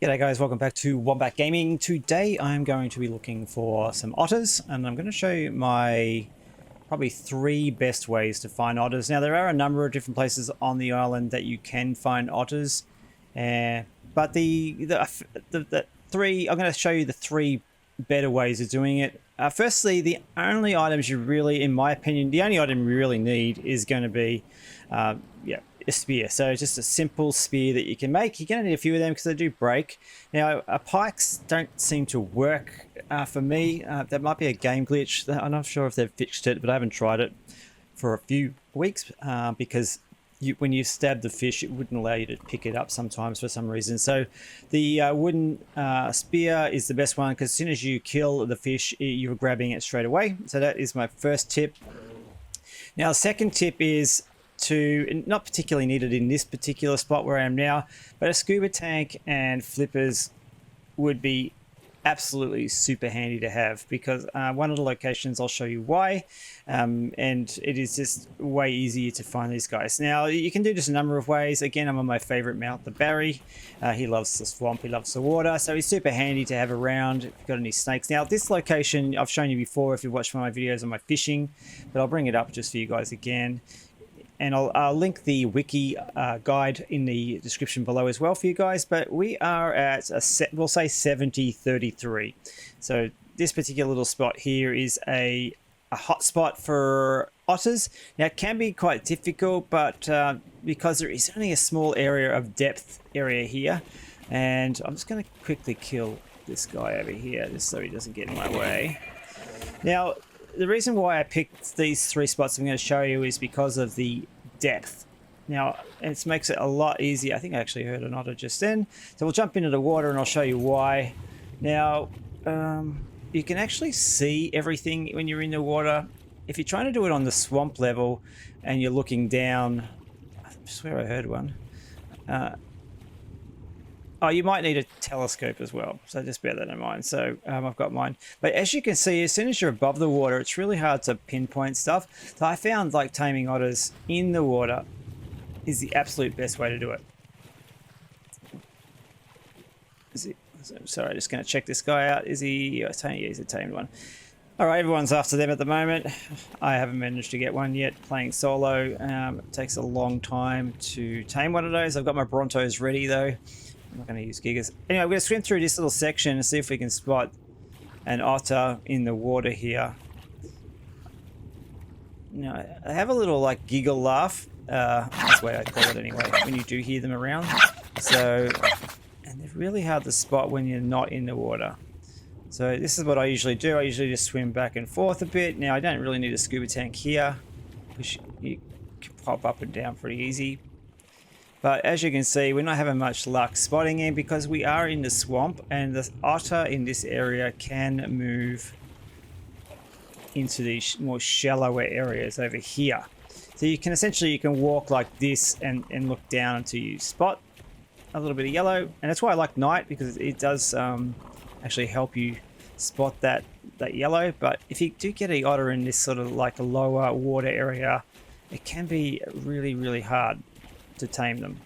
G'day guys, welcome back to Wombat Gaming. Today I'm going to be looking for some otters and I'm going to show you my probably 3 best ways to find otters. Now there are a number of different places on the island that you can find otters, but the 3, I'm going to show you the 3 better ways of doing it. Firstly, the only items you really, in my opinion, the only item you really need is going to be a spear. So just a simple spear that you can make. You're going to need a few of them because they do break. Now, pikes don't seem to work for me. That might be a game glitch. I'm not sure if they've fixed it, but I haven't tried it for a few weeks because when you stab the fish, it wouldn't allow you to pick it up sometimes for some reason. So the wooden spear is the best one because as soon as you kill the fish, you're grabbing it straight away. So that is my first tip. Now, the second tip is to, not particularly needed in this particular spot where I am now, but a scuba tank and flippers would be absolutely super handy to have because one of the locations I'll show you why, and it is just way easier to find these guys. Now you can do this a number of ways. Again, I'm on my favorite mount, the Barry. He loves the swamp, he loves the water, so he's super handy to have around if you've got any snakes. Now this location I've shown you before if you've watched one of my videos on my fishing, but I'll bring it up just for you guys again. And I'll link the wiki guide in the description below as well for you guys. But we are at, we'll say 70-33. So this particular little spot here is a hot spot for otters. Now it can be quite difficult, but because there is only a small area of depth area here. And I'm just going to quickly kill this guy over here just so he doesn't get in my way. Now, the reason why I picked these 3 spots I'm going to show you is because of the depth. Now, it makes it a lot easier. I think I actually heard an otter just then. So we'll jump into the water and I'll show you why. Now, you can actually see everything when you're in the water. If you're trying to do it on the swamp level and you're looking down, I swear I heard one. Oh, you might need a telescope as well, so just bear that in mind. So I've got mine. But as you can see, as soon as you're above the water, it's really hard to pinpoint stuff. So I found like taming otters in the water is the absolute best way to do it. Sorry, just going to check this guy out. Is he a tamed? Yeah, he's a tamed one. All right, everyone's after them at the moment. I haven't managed to get one yet. Playing solo, it takes a long time to tame one of those. I've got my Brontos ready though. I'm not going to use gigas. Anyway, we're going to swim through this little section and see if we can spot an otter in the water here. Now, I have a little like giggle laugh. That's the way I call it anyway, when you do hear them around. So, and they're really hard to spot when you're not in the water. So this is what I usually do. I usually just swim back and forth a bit. Now, I don't really need a scuba tank here, which you can pop up and down pretty easy. But as you can see, we're not having much luck spotting him because we are in the swamp and the otter in this area can move into these more shallower areas over here. So you can essentially, walk like this and look down until you spot a little bit of yellow. And that's why I like night because it does actually help you spot that yellow. But if you do get an otter in this sort of like a lower water area, it can be really, really hard to tame them.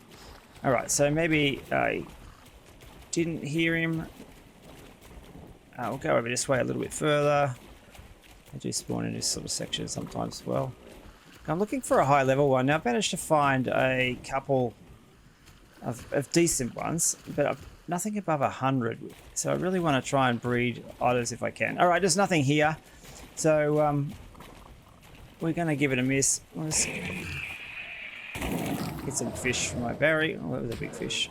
All right, so maybe I didn't hear him. We'll go over this way a little bit further. I do spawn in this sort of section sometimes as well. I'm looking for a high level one. Now I've managed to find a couple of decent ones, but nothing above 100. So I really want to try and breed otters if I can. All right, there's nothing here. So we're going to give it a miss. Let's get some fish from my Barry. Oh, that was a big fish.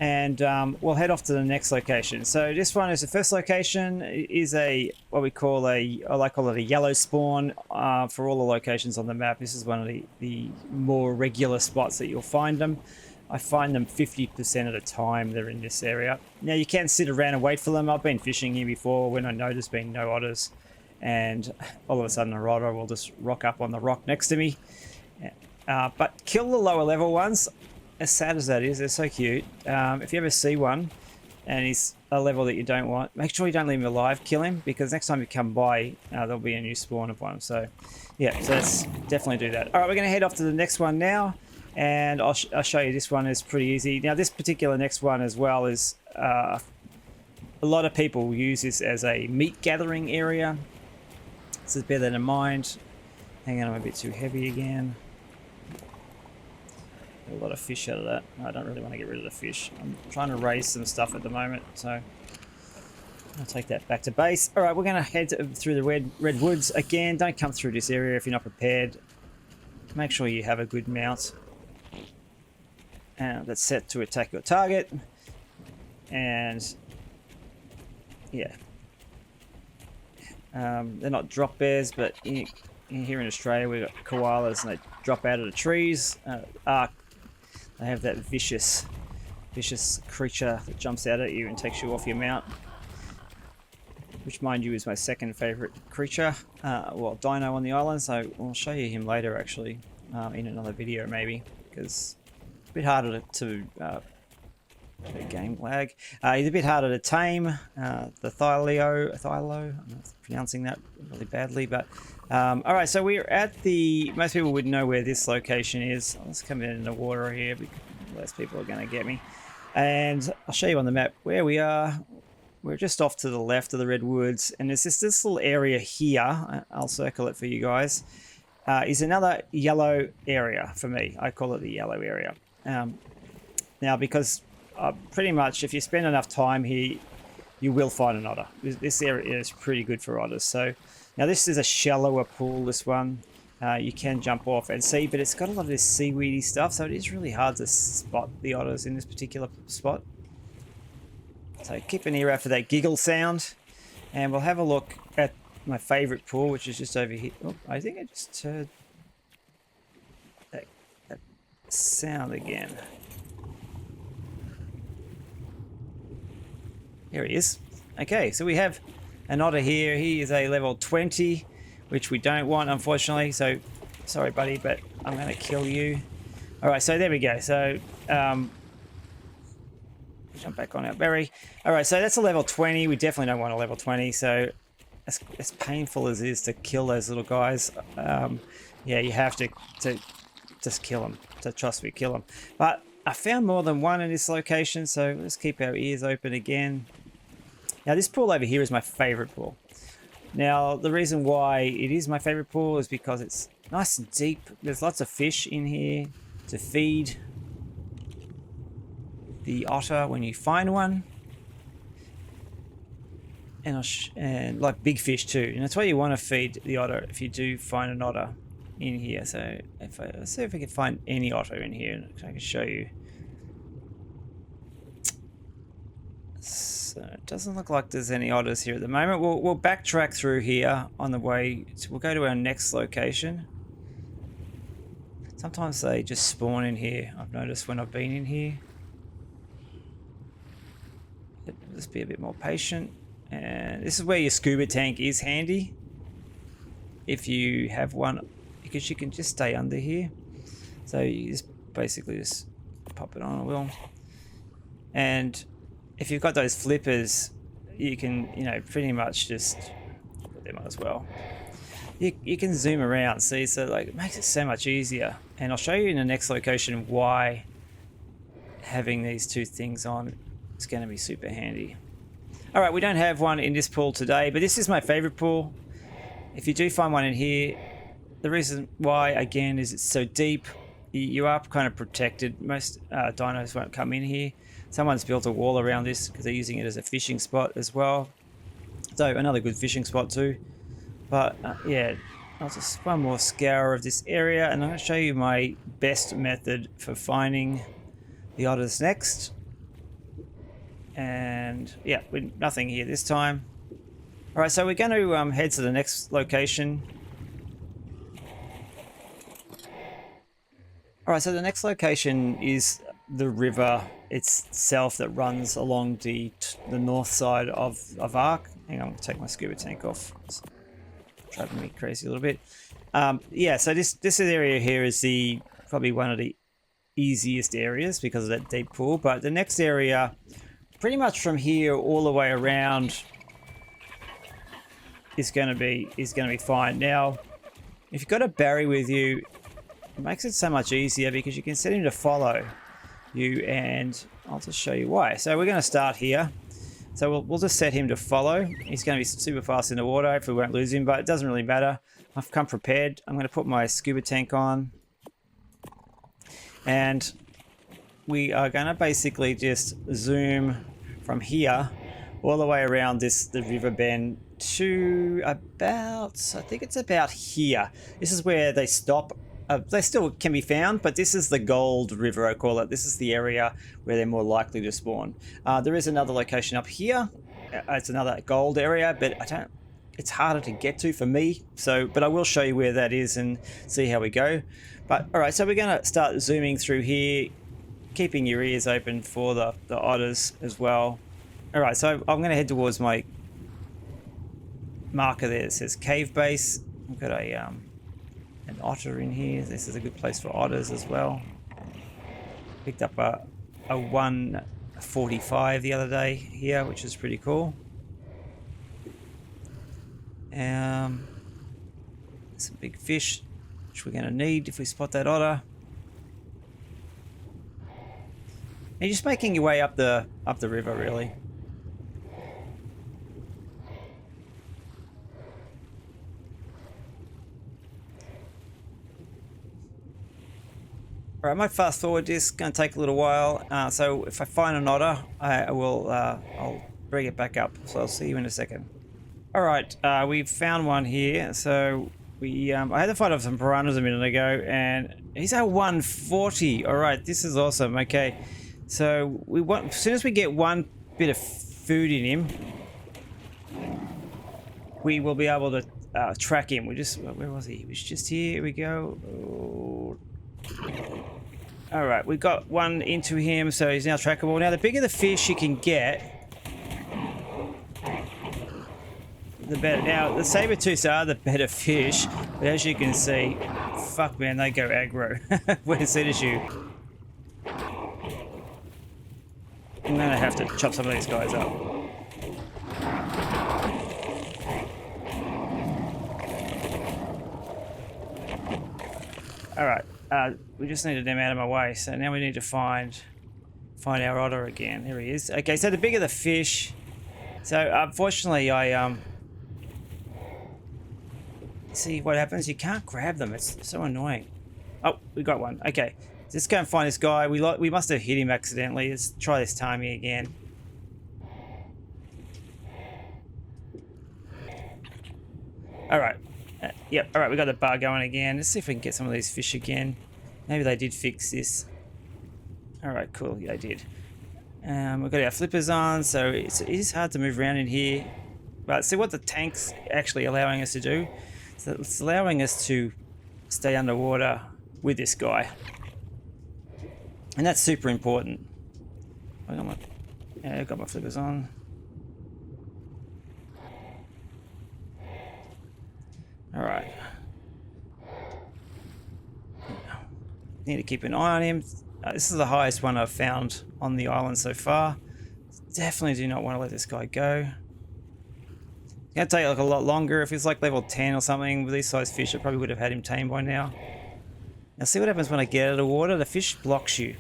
And we'll head off to the next location. So this one is the first location. It is what we call I like call it a yellow spawn for all the locations on the map. This is one of the more regular spots that you'll find them. I find them 50% of the time they're in this area. Now you can sit around and wait for them. I've been fishing here before when I know there's been no otters. And all of a sudden a otter will just rock up on the rock next to me. But kill the lower level ones. As sad as that is, they're so cute. If you ever see one and he's a level that you don't want, make sure you don't leave him alive, kill him, because next time you come by, there'll be a new spawn of one. So yeah, so let's definitely do that. All right, we're going to head off to the next one now. And I'll show you, this one is pretty easy. Now this particular next one as well is a lot of people use this as a meat gathering area. So bear that in mind. Hang on, I'm a bit too heavy again. A lot of fish out of that. I don't really want to get rid of the fish. I'm trying to raise some stuff at the moment, so I'll take that back to base. All right, we're going to head through the redwoods again. Don't come through this area if you're not prepared. Make sure you have a good mount. And that's set to attack your target. And yeah, they're not drop bears, but here in Australia we've got koalas, and they drop out of the trees. They have that vicious creature that jumps out at you and takes you off your mount, which, mind you, is my second favorite creature. Well, dino on the island, so I'll show you him later, actually, in another video maybe, because it's a bit harder to game lag. He's a bit harder to tame. The Thylo, I'm pronouncing that really badly, but all right, so we're at most people would know where this location is. Let's come in the water here because less people are going to get me. And I'll show you on the map where we are. We're just off to the left of the redwoods, and there's this little area here. I'll circle it for you guys. Is another yellow area for me. I call it the yellow area. Now, because pretty much if you spend enough time here, you will find an otter. This area is pretty good for otters. So now this is a shallower pool, this one. You can jump off and see, but it's got a lot of this seaweedy stuff, so it is really hard to spot the otters in this particular spot. So keep an ear out for that giggle sound, and we'll have a look at my favorite pool, which is just over here. Oh, I think I just heard that sound again. Here he is. Okay, so we have an otter here. He is a level 20, which we don't want, unfortunately. So, sorry, buddy, but I'm going to kill you. All right, so there we go. So, jump back on our berry. All right, so that's a level 20. We definitely don't want a level 20. So, as painful as it is to kill those little guys, yeah, you have to just kill them. So trust me, kill them. But I found more than one in this location, so let's keep our ears open again. Now, this pool over here is my favorite pool. Now, the reason why it is my favorite pool is because it's nice and deep. There's lots of fish in here to feed the otter when you find one. And like big fish too. And that's why you want to feed the otter if you do find an otter in here. So let's see if we can find any otter in here. I can show you. So it doesn't look like there's any otters here at the moment. We'll backtrack through here on the way. We'll go to our next location. Sometimes they just spawn in here. I've noticed when I've been in here. Just be a bit more patient. And this is where your scuba tank is handy. If you have one, because you can just stay under here. So you just basically just pop it on, I will. And if you've got those flippers, you can, pretty much just put them on as well. You can zoom around, see, so like it makes it so much easier. And I'll show you in the next location why having these two things on is going to be super handy. All right, we don't have one in this pool today, but this is my favorite pool. If you do find one in here, the reason why, again, is it's so deep. You are kind of protected. Most dinos won't come in here. Someone's built a wall around this because they're using it as a fishing spot as well. So another good fishing spot too. But yeah, I'll just one more scour of this area, and I'm going to show you my best method for finding the otters next. And yeah, with nothing here this time. All right, so we're going to head to the next location. All right, so the next location is the river itself that runs along the north side of Ark. Hang on, I'll take my scuba tank off. It's driving me crazy a little bit. Yeah, so this area here is probably one of the easiest areas because of that deep pool. But the next area, pretty much from here all the way around, is going to be fine. Now, if you've got a berry with you, It makes it so much easier because you can set him to follow you, and I'll just show you why. So we're going to start here. So we'll just set him to follow. He's going to be super fast in the water if we won't lose him, but it doesn't really matter. I've come prepared. I'm going to put my scuba tank on. And we are going to basically just zoom from here all the way around the river bend to about, I think it's about here. This is where they stop. They still can be found, but this is the gold river, I call it. This is the area where they're more likely to spawn. There is another location up here. It's another gold area, but it's harder to get to for me. But I will show you where that is and see how we go. But all right, so we're going to start zooming through here, keeping your ears open for the otters as well. All right, so I'm going to head towards my marker there that says cave base. I've got an otter in here. This is a good place for otters as well. Picked up a 145 the other day here, which is pretty cool. Some big fish, which we're going to need if we spot that otter. And you're just making your way up the river, really. All right, my fast forward disc going to take a little while. So if I find an otter, I'll bring it back up. So I'll see you in a second. All right, we've found one here. So I had to fight off some piranhas a minute ago, and he's at 140. All right, this is awesome. Okay, so as soon as we get one bit of food in him, we will be able to track him. Where was he? He was just here. Here we go. Oh. All right, we got one into him, so he's now trackable. Now, the bigger the fish you can get, the better. Now, the saber-tooths are the better fish, but as you can see, fuck man, they go aggro when it's an issue. I'm gonna have to chop some of these guys up. All right. We just needed them out of my way, so now we need to find our otter again. Here he is. Okay, so the bigger the fish. So unfortunately, see what happens. You can't grab them. It's so annoying. Oh, we got one. Okay, let's go and find this guy. We must have hit him accidentally. Let's try this timing again. All right. Yep, all right, we got the bar going again. Let's see if we can get some of these fish again. Maybe they did fix this. All right, cool, yeah, they did. We've got our flippers on, so it is hard to move around in here. But see what the tank's actually allowing us to do. So it's allowing us to stay underwater with this guy. And that's super important. I've got my flippers on. All right. Need to keep an eye on him. This is the highest one I've found on the island so far. Definitely do not want to let this guy go. It's going to take like a lot longer. If it's like level 10 or something with these size fish, I probably would have had him tamed by now. Now see what happens when I get out of the water. The fish blocks you.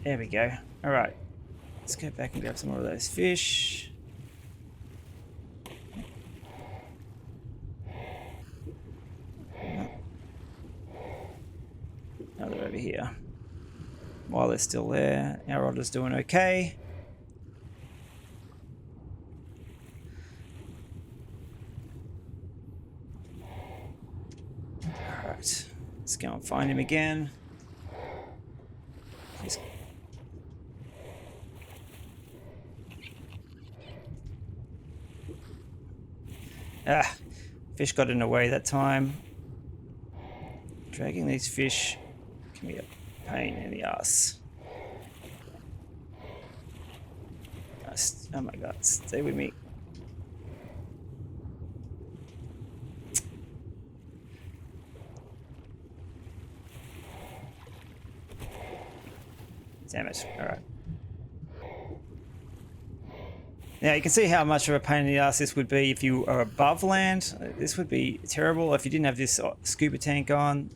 There we go. All right. Let's go back and grab some more of those fish. Now they're over here. While they're still there, our otter's doing okay. Alright, let's go and find him again. Fish got in the way that time. Dragging these fish can be a pain in the ass. Oh my god, stay with me. Damn it, alright. Now you can see how much of a pain in the ass this would be if you are above land. This would be terrible if you didn't have this scuba tank on.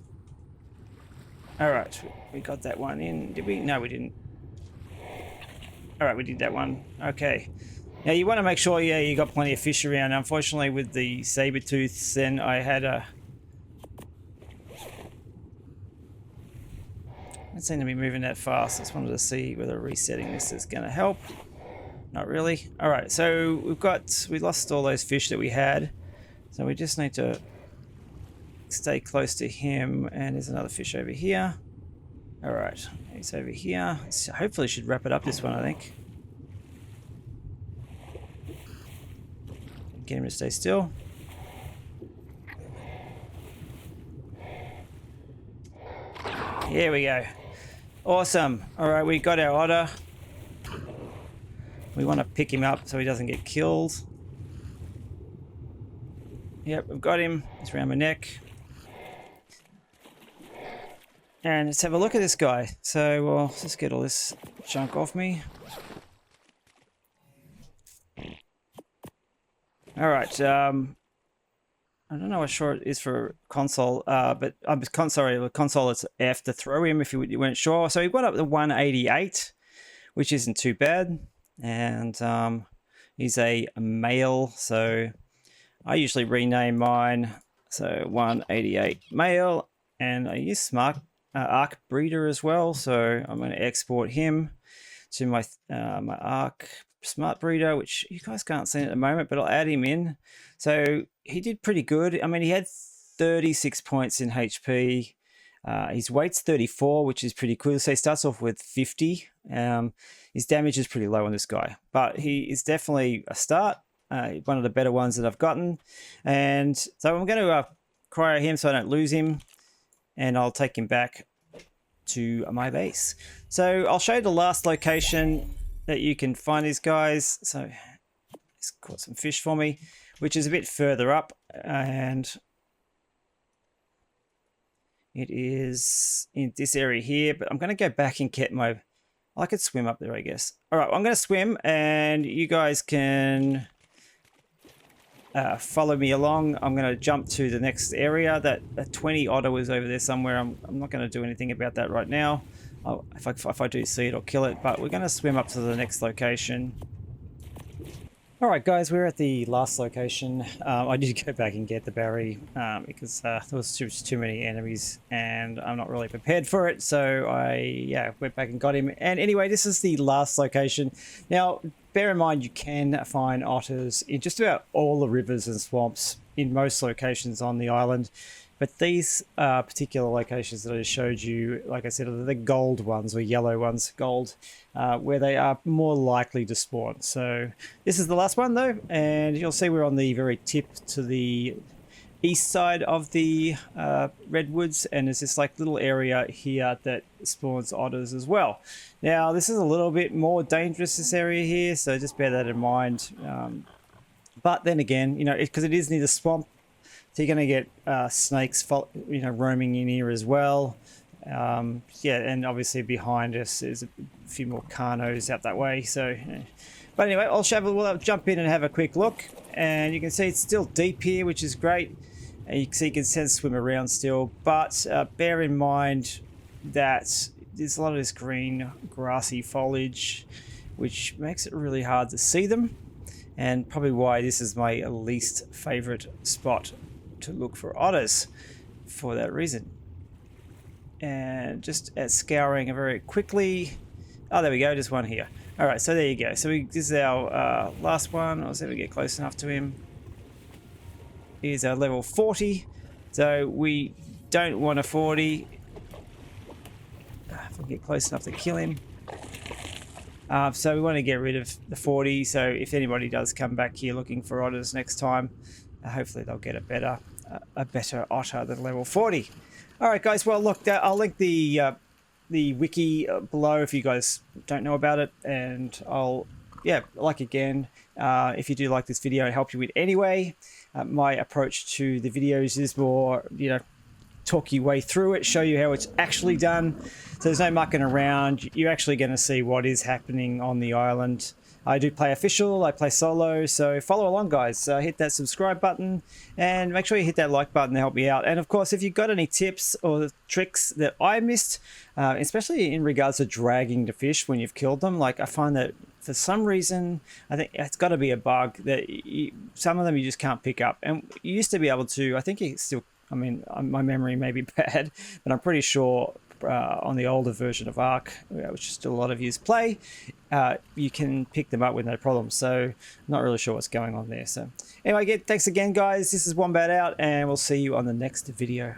Alright, we got that one in. Did we? No, we didn't. Alright, we did that one. Okay. Now you want to make sure, yeah, you got plenty of fish around. Unfortunately with the saber-tooths, then I had a... Don't seem to be moving that fast. I just wanted to see whether resetting this is going to help. Not really. Alright, so we lost all those fish that we had. So we just need to stay close to him. And there's another fish over here. Alright, he's over here. So hopefully should wrap it up this one, I think. Get him to stay still. Here we go. Awesome. Alright, we got our otter. We want to pick him up so he doesn't get killed. Yep, we've got him. He's around my neck. And let's have a look at this guy. So, well, let's just get all this junk off me. Alright, I don't know what short it is for console, but I'm sorry, the console it's F to throw him if you weren't sure. So he went up to 188, which isn't too bad. And he's a male, so I usually rename mine. So 188 male, and I use smart arc breeder as well. So I'm going to export him to my my arc smart breeder, which you guys can't see at the moment, but I'll add him in. So he did pretty good. I mean, he had 36 points in HP. His weight's 34, which is pretty cool. So he starts off with 50. His damage is pretty low on this guy, but he is definitely a start. One of the better ones that I've gotten. And so I'm going to cryo him so I don't lose him, and I'll take him back to my base. So I'll show you the last location that you can find these guys. So he's caught some fish for me, which is a bit further up, and it is in this area here, but I'm going to go back and get my... I could swim up there, I guess. All right, I'm going to swim, and you guys can follow me along. I'm going to jump to the next area. That 20 otter was over there somewhere. I'm not going to do anything about that right now. If I do see it, I'll kill it, but we're going to swim up to the next location. Alright guys, we're at the last location. I did go back and get the berry because there was too many enemies and I'm not really prepared for it, so I went back and got him. And anyway, this is the last location. Now bear in mind you can find otters in just about all the rivers and swamps in most locations on the island. But these particular locations that I just showed you, like I said, are the gold ones, or yellow ones, gold, where they are more likely to spawn. So this is the last one though, and you'll see we're on the very tip to the east side of the redwoods, and there's this like little area here that spawns otters as well. Now this is a little bit more dangerous, this area here, so just bear that in mind. But then again, you know, because it is near the swamp, so you're going to get snakes, you know, roaming in here as well. Yeah, and obviously behind us is a few more Carnos out that way. So, but anyway, we'll jump in and have a quick look, and you can see it's still deep here, which is great. And you can see you can swim around still, but bear in mind that there's a lot of this green grassy foliage, which makes it really hard to see them, and probably why this is my least favorite spot to look for otters for that reason. And just scouring very quickly. Oh, there we go, just one here. All right, so there you go. So this is our last one. I'll see if we get close enough to him. Here's our level 40. So we don't want a 40. If we get close enough to kill him. So we want to get rid of the 40. So if anybody does come back here looking for otters next time, hopefully they'll get a better otter than level 40. All right, guys. Well, look, I'll link the wiki below if you guys don't know about it, and I'll again, if you do like this video and help you in any way, my approach to the videos is more, you know, talk your way through it, show you how it's actually done. So there's no mucking around. You're actually going to see what is happening on the island. I do play official, I play solo, so follow along, guys. Hit that subscribe button and make sure you hit that like button to help me out. And of course, if you've got any tips or tricks that I missed, especially in regards to dragging the fish when you've killed them, like I find that for some reason, I think it's got to be a bug that some of them you just can't pick up. And you used to be able to, I think you still, I mean, my memory may be bad, but I'm pretty sure on the older version of Ark, which still a lot of you play, you can pick them up with no problem. So not really sure what's going on there. So anyway, thanks again, guys. This is Wombat out, and we'll see you on the next video.